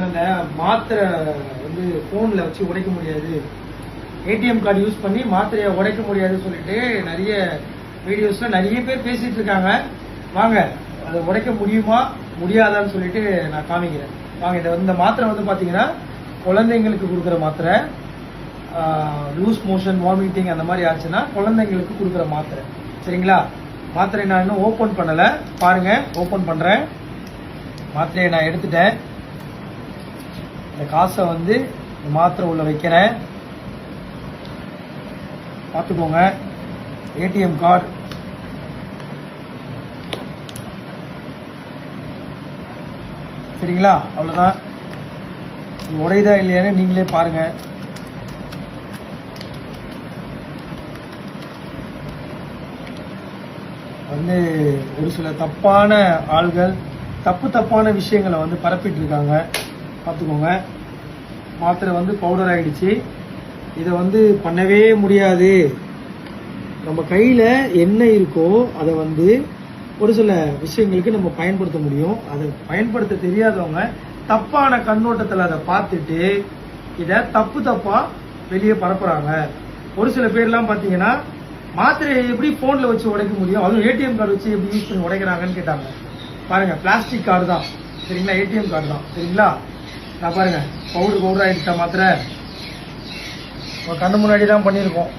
இந்த மாத்திரை வந்து ஃபோனில் வச்சு உடைக்க முடியாது, ஏடிஎம் கார்டு யூஸ் பண்ணி மாத்திரையை உடைக்க முடியாதுன்னு சொல்லிட்டு நிறைய வீடியோஸ்ல நிறைய பேர் பேசிட்டு இருக்காங்க. வாங்க அதை உடைக்க முடியுமா முடியாதான்னு சொல்லிட்டு நான் காமிக்கிறேன். வாங்க. இந்த மாத்திரை வந்து பாத்தீங்கன்னா குழந்தைங்களுக்கு கொடுக்குற மாத்திரை. லூஸ் மோஷன், வாமிட்டிங் அந்த மாதிரி ஆச்சுன்னா குழந்தைங்களுக்கு கொடுக்குற மாத்திரை. சரிங்களா? மாத்திரை நான் இன்னும் ஓப்பன் பண்ணல, பாருங்க ஓப்பன் பண்றேன். மாத்திரையை நான் எடுத்துட்டேன். இந்த காசை வந்து மாத்திரை உள்ள வைக்கிறேன். பார்த்துக்கோங்க. ஏடிஎம் கார்டு, சரிங்களா? அவ்வளவுதான். உடையதா இல்லையான்னு நீங்களே பாருங்க. வந்து ஒரு சில தப்பான ஆள்கள் தப்பான விஷயங்களை வந்து பரப்பிட்டு இருக்காங்க. பார்த்துக்கோங்க. மாத்திரை வந்து பவுடர் ஆயிடுச்சு. இதை வந்து பண்ணவே முடியாது. நம்ம கையில என்ன இருக்கோ அதை வந்து ஒரு சில விஷயங்களுக்கு நம்ம பயன்படுத்த முடியும். அதை பயன்படுத்த தெரியாதவங்க தப்பான கண்ணோட்டத்தில் அதை பார்த்துட்டு இதை தப்பா வெளியே பரப்புறாங்க. ஒரு சில பேர்லாம் பார்த்தீங்கன்னா மாத்திரையை எப்படி போன்ல வச்சு உடைக்க முடியும், அதுவும் ஏடிஎம் கார்டு வச்சு எப்படி யூஸ் பண்ணி உடைக்கிறாங்கன்னு கேட்டாங்க. பாருங்க, பிளாஸ்டிக் கார்டு தான், சரிங்களா? ஏடிஎம் கார்டு தான், சரிங்களா? நான் பாருங்க பவுடர் ஆயிடுச்சா மாத்திரை கண்ணு முன்னாடி தான் பண்ணியிருக்கோம்.